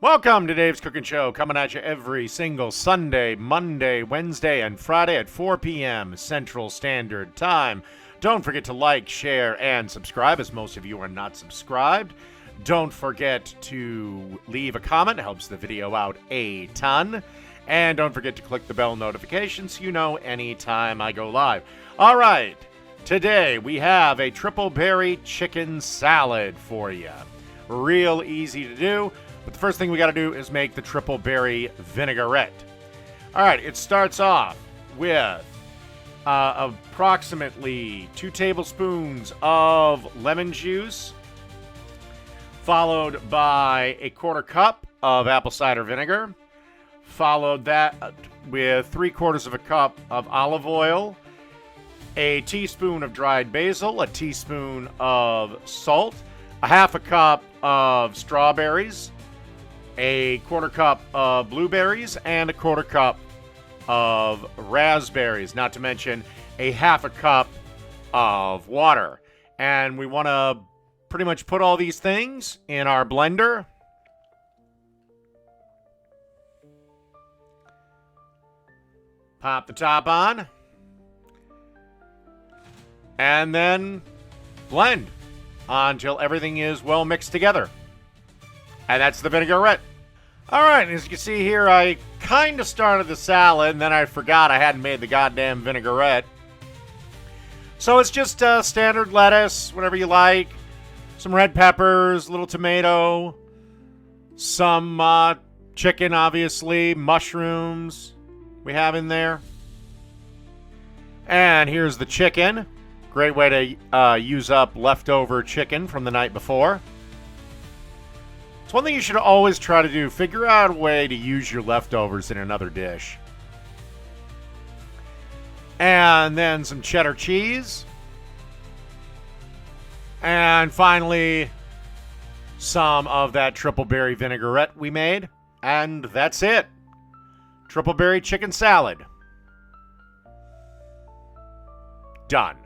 Welcome to Dave's Cooking Show, coming at you every single Sunday, Monday, Wednesday, and Friday at 4 p.m. Central Standard Time. Don't forget to like, share, and subscribe, as most of you are not subscribed. Don't forget to leave a comment. It helps the video out a ton. And don't forget to click the bell notification so you know anytime I go live. All right, today we have a triple berry chicken salad for you. Real easy to do. But the first thing we got to do is make the triple berry vinaigrette. All right, it starts off with approximately 2 tablespoons of lemon juice, followed by a 1/4 cup of apple cider vinegar, followed that with 3/4 of a cup of olive oil, a teaspoon of dried basil, a teaspoon of salt, a 1/2 cup of strawberries, a 1/4 cup of blueberries, and a 1/4 cup of raspberries, not to mention a 1/2 cup of water. And we want to pretty much put all these things in our blender. Pop the top on. And then blend until everything is well mixed together. And that's the vinaigrette. All right, as you can see here, I kind of started the salad, and then I forgot I hadn't made the goddamn vinaigrette. So it's just standard lettuce, whatever you like, some red peppers, a little tomato, some chicken, obviously, mushrooms we have in there. And here's the chicken. Great way to use up leftover chicken from the night before. It's one thing you should always try to do. Figure out a way to use your leftovers in another dish. And then some cheddar cheese. And finally, some of that triple berry vinaigrette we made. And that's it. Triple berry chicken salad. Done.